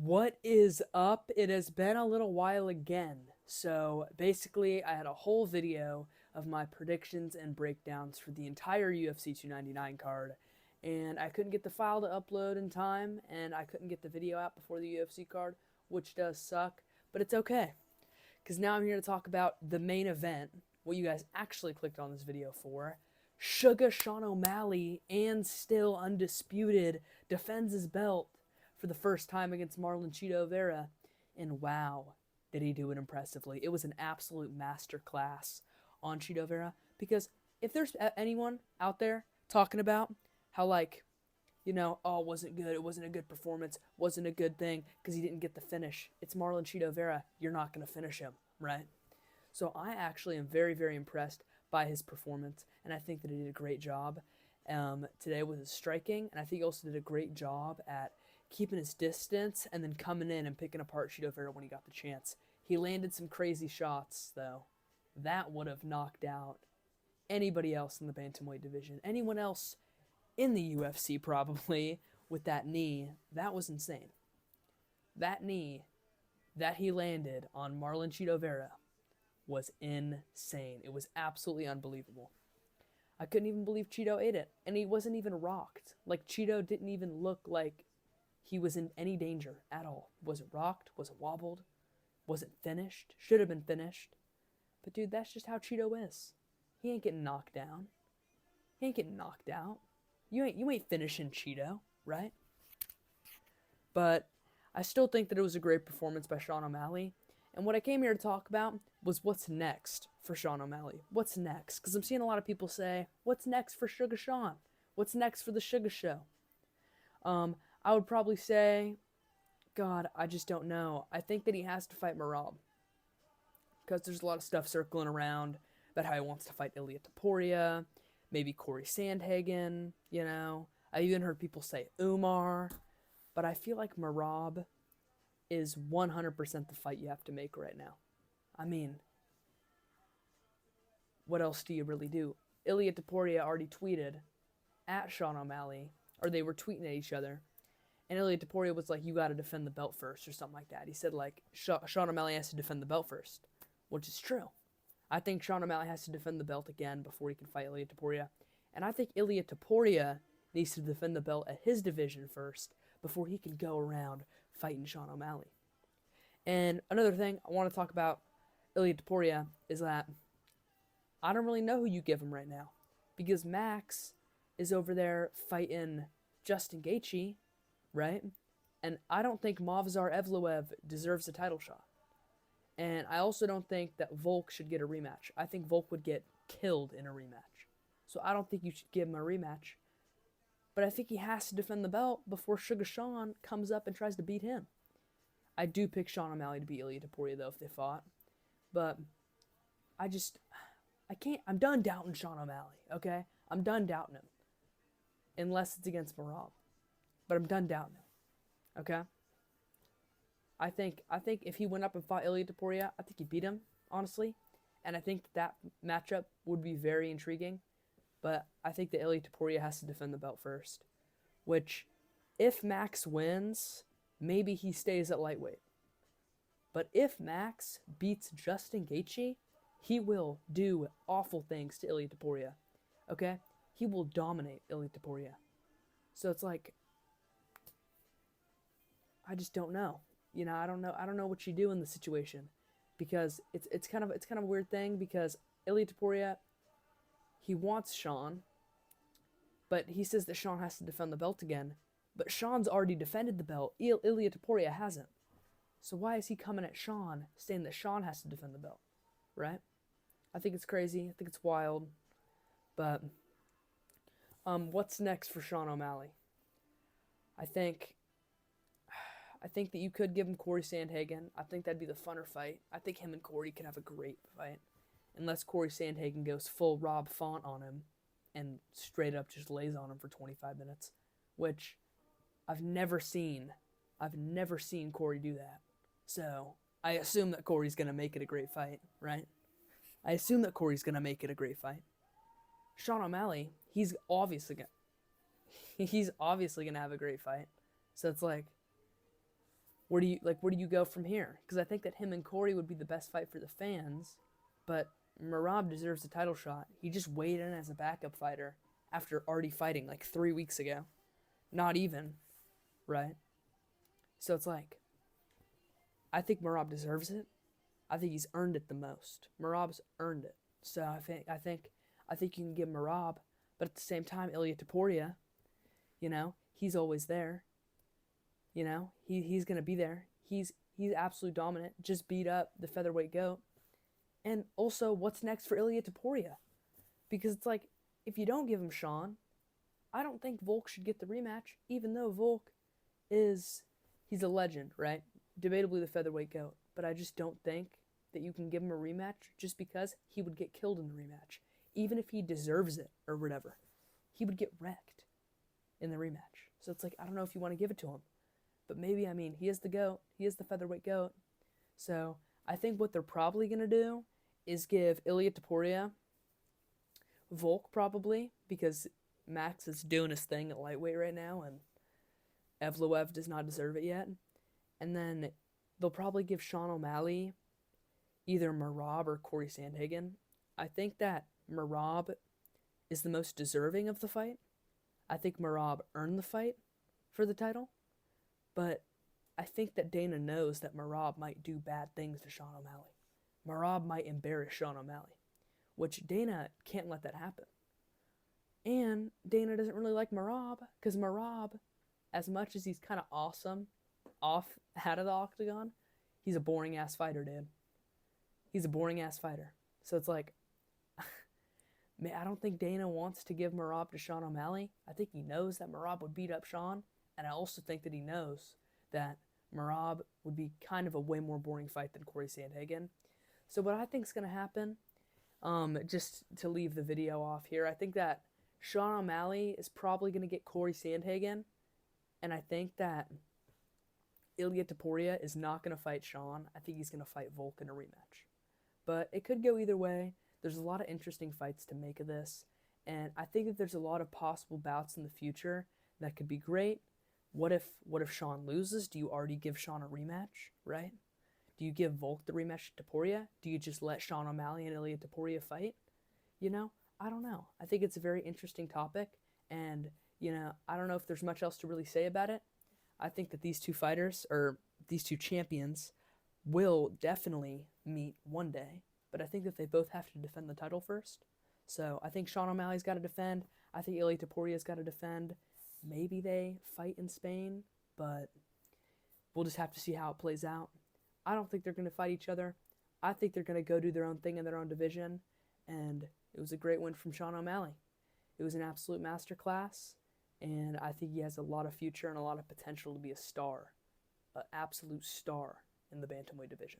What is up? It has been a little while again. So basically, I had a whole video of my predictions and breakdowns for the entire UFC 299 card, and I couldn't get the file to upload in time, and I couldn't get the video out before the UFC card, which does suck, but it's okay. Because now I'm here to talk about the main event, what you guys actually clicked on this video for. Suga Sean O Malley, and still undisputed, defends his belt for the first time against Marlon Cheeto Vera. And wow, did he do it impressively. It was an absolute masterclass on Cheeto Vera. Because if there's anyone out there talking about how, like, oh, it wasn't good, it wasn't a good performance, wasn't a good thing because he didn't get the finish, it's Marlon Cheeto Vera. You're not going to finish him, right? So I actually am very, very impressed by his performance, and I think that he did a great job today with his striking, and I think he also did a great job at keeping his distance and then coming in and picking apart Cheeto Vera when he got the chance. He landed some crazy shots, though. That would have knocked out anybody else in the bantamweight division. Anyone else in the UFC, probably, with that knee. That was insane. That knee that he landed on Marlon Cheeto Vera was insane. It was absolutely unbelievable. I couldn't even believe Cheeto ate it, and he wasn't even rocked. Like, Cheeto didn't even look like he was in any danger at all. Wasn't rocked, wasn't wobbled, wasn't finished, should have been finished. But dude, that's just how Cheeto is. He ain't getting knocked down. He ain't getting knocked out. You ain't finishing Cheeto, right? But I still think that it was a great performance by Sean O'Malley. And what I came here to talk about was what's next for Sean O'Malley. What's next? Because I'm seeing a lot of people say, what's next for Suga Sean? What's next for the Suga Show? I would probably say, God, I just don't know. I think that he has to fight Merab. Because there's a lot of stuff circling around about how he wants to fight Ilia Topuria, maybe Corey Sandhagen, I even heard people say Umar. But I feel like Merab is 100% the fight you have to make right now. I mean, what else do you really do? Ilia Topuria already tweeted at Sean O'Malley, or they were tweeting at each other, and Ilia Topuria was like, you got to defend the belt first, or something like that. He said, like, Sean O'Malley has to defend the belt first, which is true. I think Sean O'Malley has to defend the belt again before he can fight Ilia Topuria, and I think Ilia Topuria needs to defend the belt at his division first before he can go around fighting Sean O'Malley. And another thing I want to talk about Ilia Topuria is that I don't really know who you give him right now, because Max is over there fighting Justin Gaethje, right? And I don't think Movsar Evloev deserves a title shot. And I also don't think that Volk should get a rematch. I think Volk would get killed in a rematch. So I don't think you should give him a rematch. But I think he has to defend the belt before Suga Sean comes up and tries to beat him. I do pick Sean O'Malley to beat Ilia Topuria, though, if they fought. But I can't. I'm done doubting Sean O'Malley, okay? I'm done doubting him. Unless it's against Merab. But I'm done doubting him, okay? I think if he went up and fought Ilia Topuria, I think he'd beat him, honestly. And I think that matchup would be very intriguing. But I think that Ilia Topuria has to defend the belt first. Which, if Max wins, maybe he stays at lightweight. But if Max beats Justin Gaethje, he will do awful things to Ilia Topuria. Okay? He will dominate Ilia Topuria. So it's like, I just don't know. I don't know what you do in the situation, because it's kind of a weird thing, because Ilia Topuria, he wants Sean, but he says that Sean has to defend the belt again. But Sean's already defended the belt. Ilia Topuria hasn't. So why is he coming at Sean, saying that Sean has to defend the belt, right? I think it's crazy. I think it's wild. But what's next for Sean O'Malley? I think that you could give him Corey Sandhagen. I think that'd be the funner fight. I think him and Corey could have a great fight. Unless Corey Sandhagen goes full Rob Font on him and straight up just lays on him for 25 minutes. Which I've never seen Corey do that. So I assume that Corey's going to make it a great fight, right? I assume that Corey's going to make it a great fight. Sean O'Malley, he's obviously going to have a great fight. So it's like, where do you go from here? Because I think that him and Corey would be the best fight for the fans, but Merab deserves a title shot. He just weighed in as a backup fighter after already fighting like 3 weeks ago. Not even, right? So it's like, I think Merab deserves it. I think he's earned it the most. Merab's earned it. So I think you can give Merab, but at the same time, Ilia Topuria, he's always there. He's gonna be there. He's absolutely dominant. Just beat up the featherweight goat. And also, what's next for Ilia Topuria? Because it's like, if you don't give him Sean, I don't think Volk should get the rematch, even though Volk he's a legend, right? Debatably the featherweight goat. But I just don't think that you can give him a rematch just because he would get killed in the rematch. Even if he deserves it or whatever, he would get wrecked in the rematch. So it's like, I don't know if you want to give it to him. But maybe, he is the GOAT. He is the featherweight GOAT. So I think what they're probably going to do is give Ilia Topuria Volk probably, because Max is doing his thing at lightweight right now, and Evloev does not deserve it yet. And then they'll probably give Sean O'Malley either Merab or Corey Sandhagen. I think that Merab is the most deserving of the fight. I think Merab earned the fight for the title. But I think that Dana knows that Merab might do bad things to Sean O'Malley. Merab might embarrass Sean O'Malley, which Dana can't let that happen. And Dana doesn't really like Merab, because Merab, as much as he's kind of awesome out of the octagon, he's a boring-ass fighter, dude. He's a boring-ass fighter. So it's like, man, I don't think Dana wants to give Merab to Sean O'Malley. I think he knows that Merab would beat up Sean. And I also think that he knows that Merab would be kind of a way more boring fight than Corey Sandhagen. So what I think is going to happen, just to leave the video off here, I think that Sean O'Malley is probably going to get Corey Sandhagen. And I think that Ilia Topuria is not going to fight Sean. I think he's going to fight Volk in a rematch. But it could go either way. There's a lot of interesting fights to make of this. And I think that there's a lot of possible bouts in the future that could be great. What if Sean loses? Do you already give Sean a rematch, right? Do you give Volk the rematch to Topuria? Do you just let Sean O'Malley and Ilia Topuria fight? I don't know. I think it's a very interesting topic, and, I don't know if there's much else to really say about it. I think that these two fighters, or these two champions, will definitely meet one day, but I think that they both have to defend the title first. So I think Sean O'Malley's got to defend. I think Ilia Topuria's got to defend. Maybe they fight in Spain, but we'll just have to see how it plays out. I don't think they're going to fight each other. I think they're going to go do their own thing in their own division, and it was a great win from Sean O'Malley. It was an absolute masterclass, and I think he has a lot of future and a lot of potential to be a star, an absolute star in the bantamweight division.